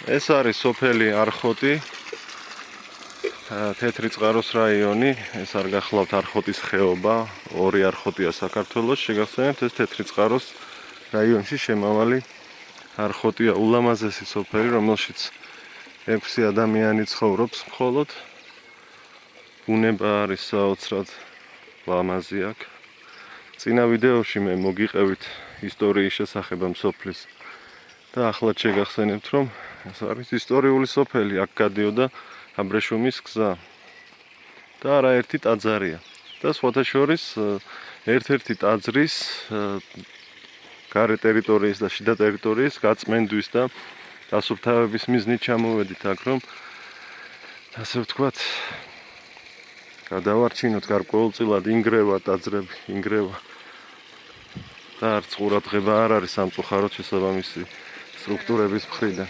ეს არის სოფელი არხოტი, თეთრი წყაროს რაიონი, ეს არ გახლავთ არხოტის ხეობა, ორი არხოტია საქართველოს, შეგახსენებთ ეს თეთრი წყაროს რაიონში შემავალი არხოტია, ულამაზესი სოფელი, რომელშიც 6 ადამიანი ცხოვრობს მხოლოდ. ბუნება არის საოცრად ლამაზი აქ. წინა ვიდეოში მე მოგიყევით ისტორიის შესახებ ამ სოფლის და ახლაც შეგახსენებთ, რომ ეს არის ისტორიული სოფელი, აქ გადიოდა აბრეშუმის გზა და არაერთი ტაძარია. და სხვათა შორის ერთ-ერთი ტაძრის გარე ტერიტორიის და შიდა ტერიტორიის გაწმენდვის და დასუფთავების მიზნით ჩამოვედით აქ, რომ ასე ვთქვათ, გადავარჩინოთ გარკვეულწილად ინგრევა ტაძრები, ინგრევა და არც ყურადღება არ არის სამწუხაროდ შესაბამისი სტრუქტურების მხრიდან.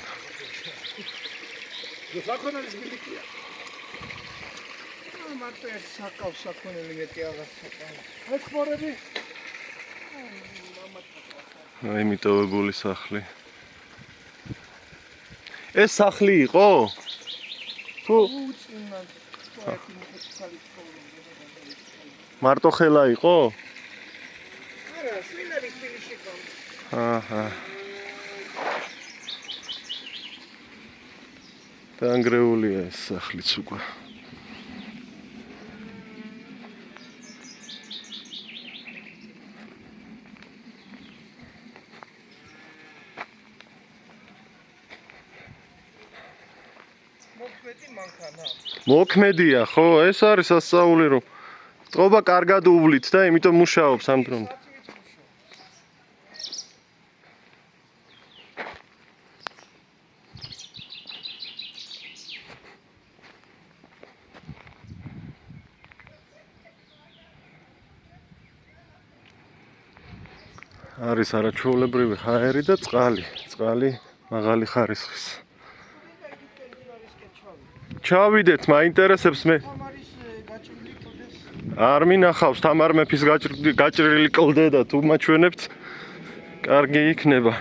აი მიტოვებული სახლი. ეს სახლი იყო? თუ მარტო ხელა იყო? არა, სვინარის ფილში იყო. აჰა. დაანგრეულია ეს სახლიც უკვე. მოქმედი მანქანა. მოქმედია, ხო? ეს არის ასწაული, რომ წყობა კარგად უვლით და იმიტომ მუშაობს ამ დრომდე. არის არაჩვეულებრივი ჰაერი და წყალი მაღალი ხარისხის. ჩავიდეთ, მაინტერესებს მე. არ მინახავს თამარ მეფის გაჭრილი კლდე და თუ მაჩვენებთ, კარგი იქნება.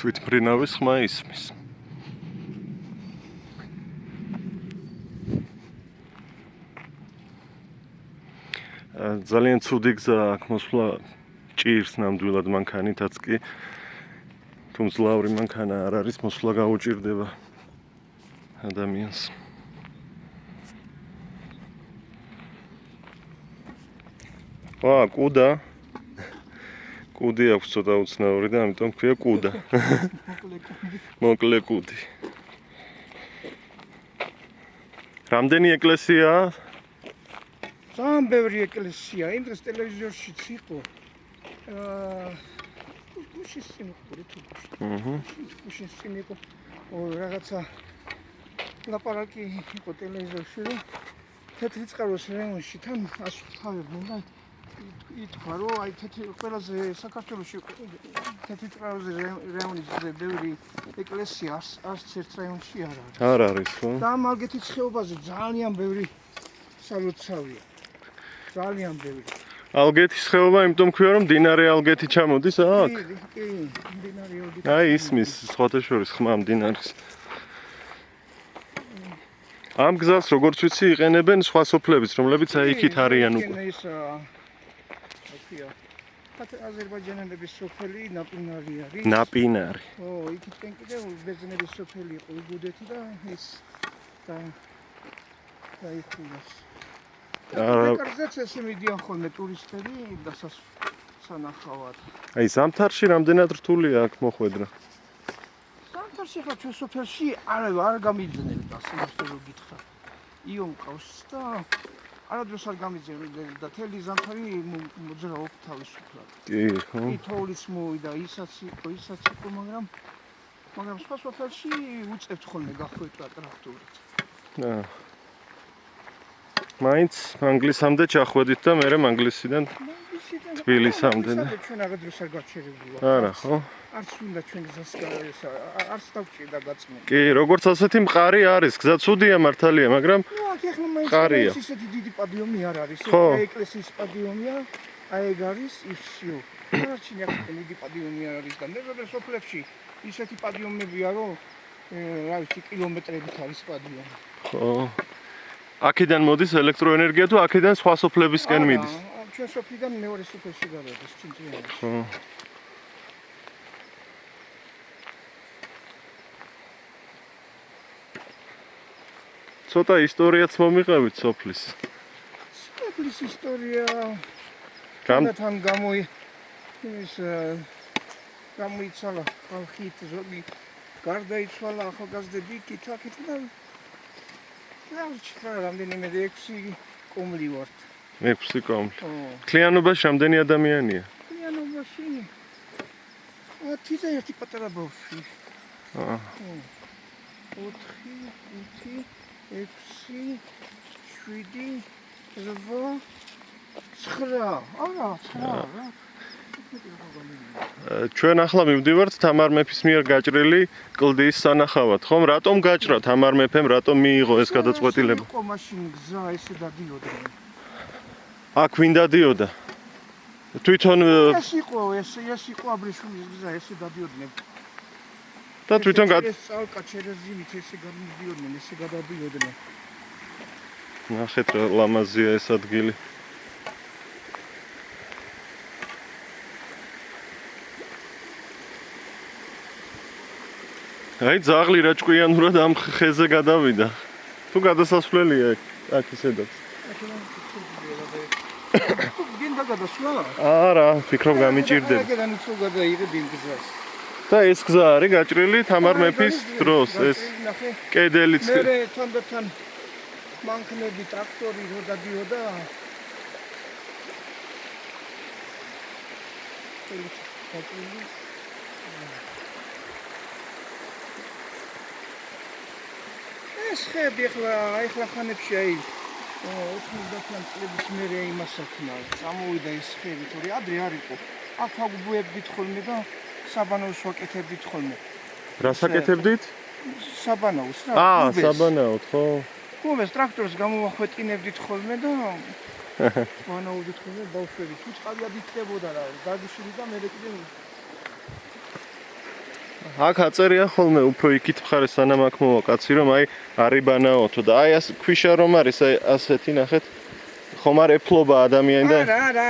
თვითმფრინავის ხმა ისმის. ძალიან ცუდი გზა აქ მოსვლა ჭირს ნამდვილად მანქანითაც კი. თუ მძლავრი მანქანა არ არის, მოსვლა გაუჭირდება ადამიანს. კუდა. კუდი აქვს ცოტა უცნაური და ამიტომ ქვია კუდა. მოკლე კუდი. რამდენი ეკლესიაა? ძალიან ბევრი ეკლესია, იმ დროს ტელევიზორშიც იყო. გუშინ სიმყური თუ გუშინ სიმიყო. რაღაცა ლაპარაკი იყო ტელევიზორში, რომ თეთრი წყაროს რაიონში თან ასუფთავებდნენ და ითქვა, რომ აი ყველაზე საქართველოში თეთრი წყაროს რაიონის ბევრი ეკლესია არც ერთ რაიონში არ არის. არ არის, ხო? და ამ ალგეთის ხეობაზე ძალიან ბევრი სალოცავია. ძალიან ბევრი. ალგეთის ხეობა, იმიტომ ქვია, რომ მდინარე ალგეთი ჩამოდის აქ? კი, მდინარე ალგეთი. აი ისმის სხვათა შორის ხმა მდინარის. ამ გზას როგორც ვიცი იყენებენ სხვა სოფლებიც, რომლებიც აი იქით არიან უკვე. აზერბაიჯანელების სოფელი ნაპინარი არის. ნაპინარი. ო, იქითკენ კიდევ ბერძნების სოფელი იყო იგუდეთი და ის და იქულეს. კარგზეც ესე მიდიან ხოლმე ტურისტები დასასანახავად. აი ზამთარში რამდენად რთულია აქ მოხვედრა? ზამთარში ხა ჩვენ სოფელში არ გამიძნებ და სიმართლე რომ გითხრა. იო მყავს და არადროს არ გამიძნებ და თელი ზამთარი მოძრაობ თავისუფლად. კი, ხო. კი, თოვლიც მოვიდა, ისაც იყო, მაგრამ სხვა სოფელში უწევთ ხოლმე გახვეწა ტრაქტორით. მაინც ანგლისამდე ჩახვედით და მერე ანგლისიდან თბილისამდე. ჩვენ აღარ არ გაჩერებული ვართ. არა, ხო? არც უნდა ჩვენ გზას არც დავჭირდა გაწმენდა. კი, როგორც ასეთი მყარი არის, გზა ცუდია მართალია, მაგრამ ნუ აქ ახლა მაინც მყარია. ისეთი დიდი პადიუმი არ არის. ხო. ეკლესიის პადიუმია, აი ეგ არის ისიო. არჩინი აქ დიდი პადიუმი არ არის და მეზობელ სოფლებში ისეთი პადიუმებია, რომ რა ვიცი, კილომეტრებით არის პადიუმი. ხო. აქედან მოდის ელექტროენერგია თუ აქედან სხვა სოფლებისკენ მიდის? ჩვენ სოფლიდან მეორე სოფელში გადადის ჩინჭიანში. ხო. ცოტა ისტორიაც მომიყევით სოფლის. სოფლის ისტორია გამ თან გამოიცვალა ხალხით ზოგი გარდაიცვალა ახალგაზრდები იქით აქეთ და რამდენიმე 6 კომლი ვართ. 6 კომლი. ხო. მთლიანობაში რამდენი ადამიანია? მთლიანობაში 10 პატარა ბავშვი. აა. 4, 5, 6, 7, 8, 9. არა, 9 რა. ჩვენ ახლა მივდივართ თამარ მეფის მიერ გაჭრილი კლდიის სანახავად, ხომ? რატომ გაჭრა თამარ მეფემ, რატომ მიიღო ეს გადაწყვეტილება? იყო მაშინ გზა ესე დადიოდა. აქ ვინ დადიოდა? თვითონ ეს იყო აბრეშუმის გზა ესე დადიოდნენ. და თვითონ ეს წალკა ჩერეზინით ესე გამიდიოდნენ, ესე გადადიოდნენ. ნახეთ რა ლამაზია ეს ადგილი. აი ძაღლი რა ჭკვიანურად ამ ხეზე გადავიდა. თუ გადასასვლელია აქ ისედაც. გინდა გადასვლა? არა, ფიქრობ გამიჭირდება. ეგედან თუ გადაიღებ იმ გზას. და ეს გზა არის გაჭრილი თამარ მეფის დროს, ეს კედელიც. მე თანდათან მანქანები ტრაქტორი რო დადიოდა. ეს ხები ახლა ხანებში აი 90 წლების მერე იმას აქნა წამოვიდა ეს ხები, თორე ადრე არ იყო. აქ აგუბუებდით ხოლმე და საბანაოს ვაკეთებდით ხოლმე. რას აკეთებდით? საბანაოს რა. საბანაოდ, ხო? გუბეს ტრაქტორს გამოვახვეტინებდით ხოლმე და ვანაუდით ხოლმე ბავშვები. თუ წყალი ადიქდებოდა რა, დაგიშვილი და მე კიდე აქ აწერია ხოლმე უფრო იქით მხარეს სანამ აქ მოვა კაცი რომ აი არიბანაოთო და აი ეს ქვიშა რომ არის აი ასეთი ნახეთ ხომ არ ეფლობა ადამიანი და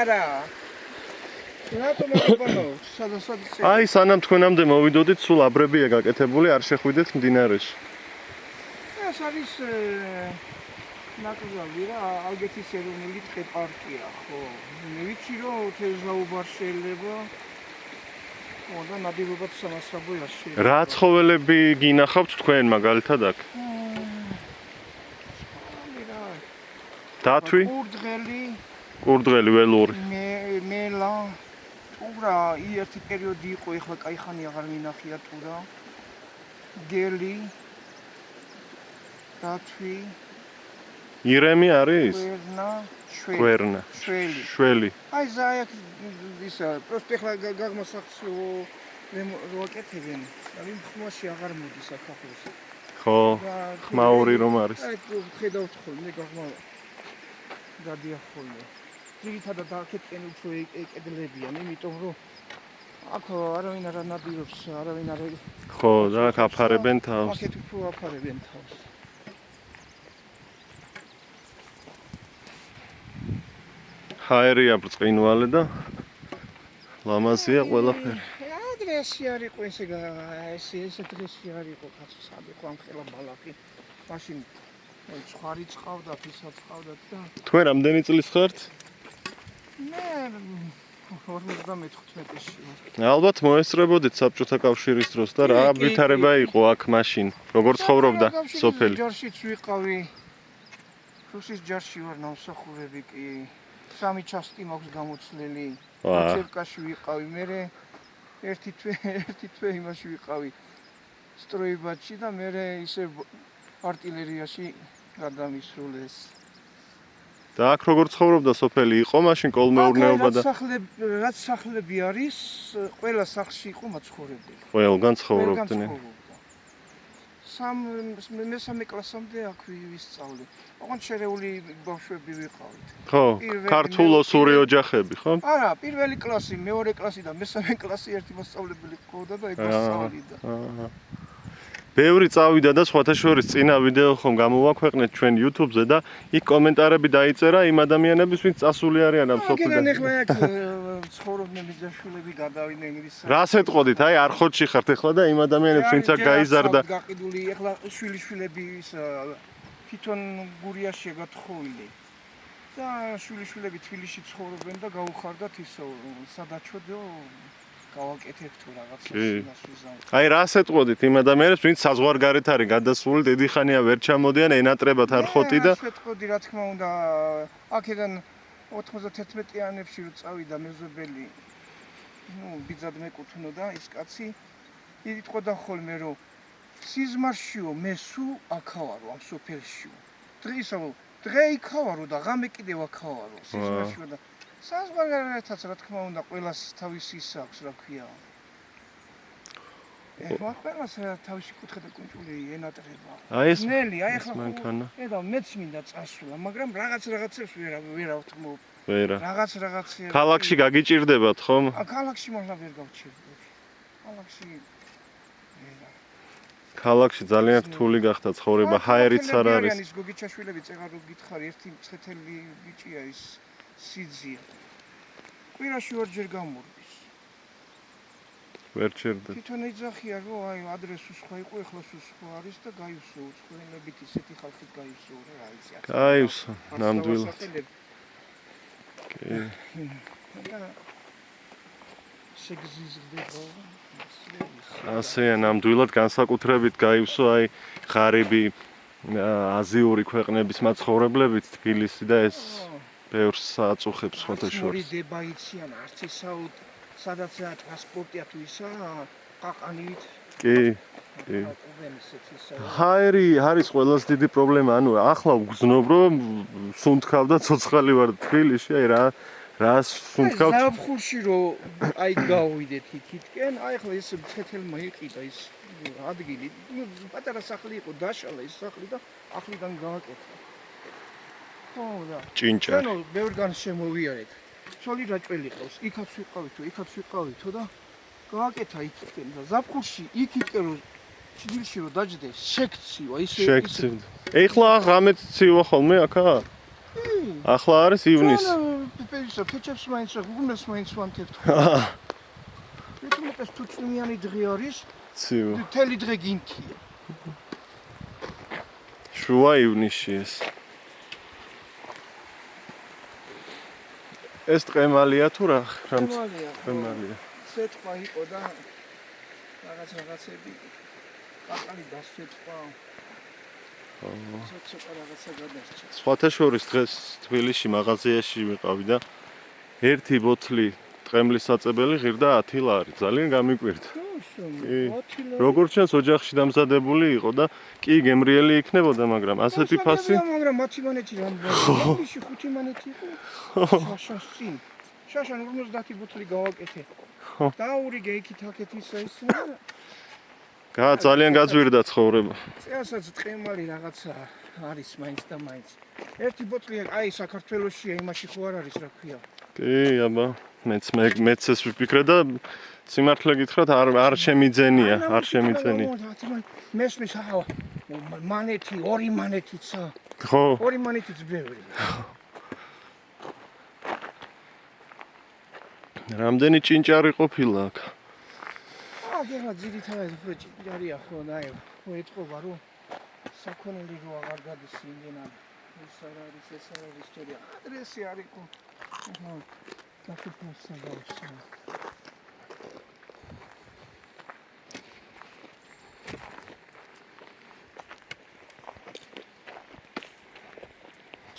არა რატომ არიბანაოთ სადაც აი სანამ თქვენამდე მოვიდოდით სულ აბრებია გაკეთებული არ შეხვიდეთ მდინარეში ეს არის ნაკრძალი რა ალგეთის ეროვნული ტყე-პარკია ხო მე ვიცი რომ თევზაობა შეიძლება და ნადირობად სამასრაბოა შეიძლება. რა ცხოველები გინახავთ თქვენ მაგალითად აქ? დათვი? კურდღელი, ველური. მელა. ტურა ერთი პერიოდი იყო, ეხლა კაი ხანი აღარ მინახია ტურა. გელი. დათვი. ირემი არის? კვერნა. შველი. აი ზაიაკ ისა პროსტ ეხლა გაგმოსახს რო აკეთებენ. აი ხმაში აღარ მოდის აქ ახლა. ხო, ხმაური რომ არის. აი ხედავთ ხოლმე გაღმა გადია ხოლმე. ძირითადად აქეთკენ უფრო ეკედლებიან, იმიტომ რომ აქ არავინ არ ანადირობს, არავინ არ ხო, და აქ აფარებენ თავს. აქეთ უფრო აფარებენ თავს. ჰაერია ბრწყინვალე და ლამაზია ყველაფერი. დღესი არ იყო ესე დღესი არ იყო კაცო, სად იყო ამ ხელა ბალახი. მაშინ ცხარი წავდათ, ისაც წავდათ და თქვენ რამდენი წლის ხართ? მე 55-ის ვარ. ალბათ მოესწრებოდით საბჭოთა კავშირის დროს და რა ვითარება იყო აქ მაშინ? როგორ ცხოვრობდა სოფელი? ჯარშიც ვიყავი. რუსის ჯარში ვარ ნამსახურები კი. 3 ჩასტი მაქვს გამოცლილი. ჩერკაში ვიყავი, მე ერთი თვე იმაში ვიყავი. სტროიბატში და მე ისე артиллерიაში გადამისრულეს. და აქ როგორ ცხოვრობდა სოფელი? იყო მაშინ კოლმეურნეობა და რაც სახლები არის, ყველა სახლში იყო მაცხოვრებელი. ყველგან ცხოვრობდნენ. მესამე კლასამდე აქ ვისწავლე. ოღონდ შერეული ბავშვები ვიყავით. ხო, ქართულ-ოსური ოჯახები, ხო? არა, პირველი კლასი, მეორე კლასი და მესამე კლასი ერთი მასწავლებელი ყავდა და ეგ მასწავლიდა. ბევრი წავიდა და სხვათა შორის წინა ვიდეო ხომ გამოვაქვეყნეთ ჩვენ YouTube-ზე და იქ კომენტარები დაიწერა იმ ადამიანების, ვინც წასული არიან ამ სოფლიდან. აქედან ეხლა აქ ცხოვრობდნენ ბიძაშვილები, გადავიდნენ ის. რას ეტყოდით? აი არხოტში ხართ ეხლა და იმ ადამიანებს, ვინც აქ გაიზარდა. გაყიდული ეხლა შვილიშვილები ის თვითონ გურიაში გათხოვილი. და შვილიშვილები თბილისში ცხოვრობენ და გაუხარდათ ისო სადაჩოდო გავაკეთებ თუ რაღაცას იმას ვიზამ. აი რას ეტყოდით იმ ადამიანებს, ვინც საზღვარგარეთ არის გადასული, დიდი ხანია ვერ ჩამოდიან, ენატრებათ არხოტი და რას ეტყოდი, რა თქმა უნდა, აქედან 91-იანებში რო წავიდა მეზობელი, ბიძად მეკუთვნოდა ის კაცი, იტყოდა ხოლმე რომ სიზმარშიო მე სულ აქავარო ამ სოფელშიო. დღე იქავარო და ღამე კიდევ აქავარო სიზმარშიო და საზღვარგარეთაც რა თქმა უნდა ყველას თავისი ის აქვს რა ქვია. ეხლა ყველას თავისი კუთხე და კუნჭული ენატრება. აი ეს ნელი, აი ახლა მანქანა. ხედავ მეც მინდა წასვლა, მაგრამ რაღაცებს ვერ ავთმობ. ვერა. რაღაცებს. ქალაქში გაგიჭირდებათ ხომ? ქალაქში მართლა ვერ გავჩერდები. ქალაქში ქალაქში ძალიან რთული გახდა ცხოვრება, ჰაერიც არ არის. ის გოგიჩაშვილები წეღარო გითხარი, ერთი მცხეთელი ბიჭია ის სიძია. კვირაში ორჯერ გამორბის. ვერ ჩერდა. თვითონ ეძახია რომ აი ადრესუ სხვა იყო, ეხლა სხვა არის და გაივსო უცხოენებით ისეთი ხალხი გაივსო რა იცი. გაივსო, ნამდვილად. კი. შეგზიზდება. ასეა ნამდვილად განსაკუთრებით გაივსო აი ღარიბი აზიური ქვეყნების მაცხოვრებლებით თბილისი და ეს ბევრს აწუხებს სხვათა შორის. მორიდება იციან არც ისაუთ სადაც ტრანსპორტია თუ ისა ყაყანით. კი. კი. ჰაერი არის ყველაზე დიდი პრობლემა. ანუ ახლა ვგზნობ რომ სუნთქავდა ცოცხალი ვარ თბილისში, აი რას სუნთქავთ? ზაფხულში რომ აი გავიდეთ იქითკენ, აი ახლა ეს მცხეთელმა იყიდა ის ადგილი, პატარა სახლი იყო, დაშალა ის სახლი და ახლიდან გააკეთა. ხო და ჭინჭარი. ანუ ბევრგან შემოვიარეთ. ცოლი რაჭველი ყავს, იქაც ვიყავითო და გააკეთა იქითკენ და ზაფხულში იქითკენ რომ ჭდილში რომ დაждდე, შეკცივა ისე. ეხლა ღამეც ცივა ხოლმე აქა? ახლა არის ივნისი. ფეჩებს მაინც გუგნას მაინც ვანთებთ. ეს თუ წვიმიანი დღე არის, ცივა. მთელი დღე გინქია. შუა ივნისში ეს. ეს ტყემალია თუ რა? ტყემალია. სეტყვა იყო და რაღაცები ყაყალი დასვეტყვა. ცოტა რაღაცა გადასჭა. სხვათა შორის დღეს თბილისში მაღაზიაში ვიყავი და ერთი ბოთლი ტყემლის საწებელი ღირდა 10 ლარი. ძალიან გამიკვირდა. როგორც ჩანს ოჯახში დამზადებული იყო და კი გემრიელი იქნებოდა, მაგრამ ასეთი ფასი. მაგრამ მათი მანეთი რამბოლი 5 მანეთი იყო. შაშას წინ. შაშან 50 ბოთლი გავაკეთე. დაურიგე იქით აქეთ ისა ის. ძალიან გაძვირდა ცხოვრება. წეასაც ტყემალი რაღაცა არის მაინც და მაინც. ერთი ბოთლი აი საქართველოსია, იმაში ხო არ არის რა ქვია. კი, აბა, მეც ეს ვიფიქრე და სიმართლე გითხრათ არ შემიძენია, არ შემიძენია. მესმის ახლა მანეთი, 2 მანეთიცა. ხო. 2 მანეთიც ბევრი. რამდენი ჭინჭარი ყოფილა აქ? აგერა ძირითადად ჭინჭარია ხო, აი, ეთყობა რომ საქონელი რო აღარ გადის იმდენად ეს არ არის ისტორია ადრესი არისო აჰა დაფიფასა გავსა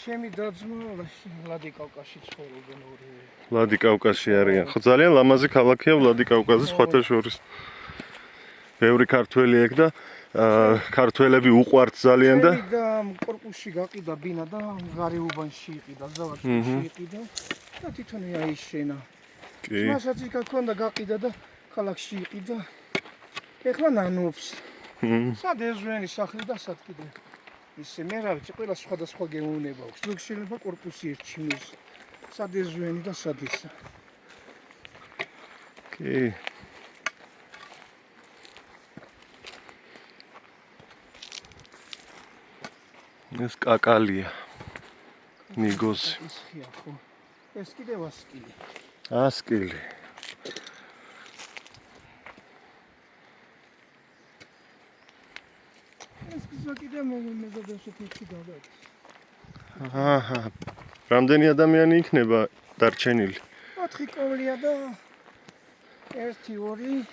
ჩემი დაძმა ვლადიკავკაზში ცხოვრობენ ორივე. ვლადიკავკაზში არიან. ხო ძალიან ლამაზი ქალაქია ვლადიკავკაზი სხვათა შორის. ბევრი ქართველი ეგ და ქართველები უყვართ ძალიან და კორპუსში გაყიდა ბინა და გარეუბანში იყიდა, ზავარში იყიდა და თვითონ აიშენა. კი. მასაც იქ ქონდა გაყიდა და ქალაქში იყიდა. ეხლა ნანობს. სად ეზვენი სახლი და სად კიდე ისე მე რა ვიცი ყველა სხვადასხვა გეუნება აქვს. ზოგ შეიძლება კორპუსი ერჩინოს. სად ეზვენი და სად ისა. კი. ეს კაკალია. ნიგოზი. ეს კიდევ ასკილი. ასკილი. ეს კიდევ მეზობელში ფიქრი გადადის. აჰა. რამდენი ადამიანი იქნება დარჩენილი? 4 კოვლია და 1 2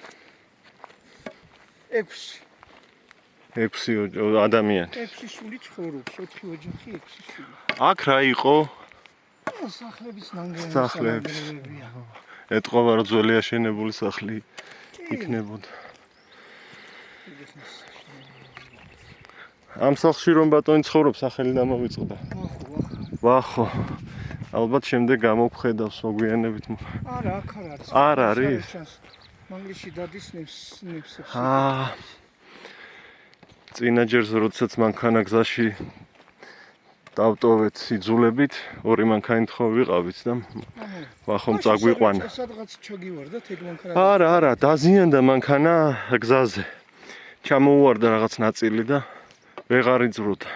6 6 ადამიანი. 6 სული ცხოვრობს, 4 ოჯახი, 6 სული. აქ რა იყო? სახლების ნანგრევები. სახლების. ეთყობა რომ ძველი აშენებული სახლი იქნებოდა. ამ სახლში რომ ბატონი ცხოვრობს, სახელი დამოვიწყდა. ვახო. ალბათ შემდეგ გამოგხედავს მოგვიანებით. არა, აქ არ არის. არ არის. მანგლისში დადის ნებსებს. აა. წინაჯერს როდესაც მანქანა გზაში დავტოვეთ იძულებით, 2 მანქანით ხო ვიყავით და ვახომ წაგვიყვანა. სადღაც ჩაგივარდა თეგ მანქანა. არა, დაზიანდა მანქანა გზაზე. ჩამოუვარდა რაღაც ნაწილი და ვეღარ იწვროდა.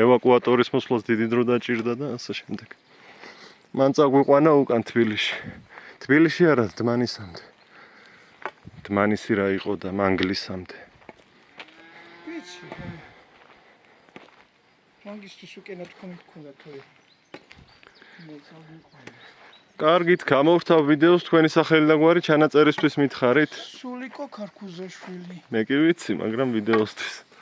ევაკუატორის მოსვლას დიდი დრო დაჭირდა და ასე შემდეგ. მან წაგვიყვანა უკან თბილისში. თბილისში არა, დმანისამდე. დმანისი რა იყო და მანგლისამდე. ვიცი. მანგლისთვის უკენა თქომი გქონდა თორე. მე წავიყვანა. კარგით, გამოვთავ ვიდეოს თქვენი სახელი და გვარი ჩანაწერისთვის მითხარით. სულიკო ქარქუზაშვილი. მე კი ვიცი, მაგრამ ვიდეოსთვის.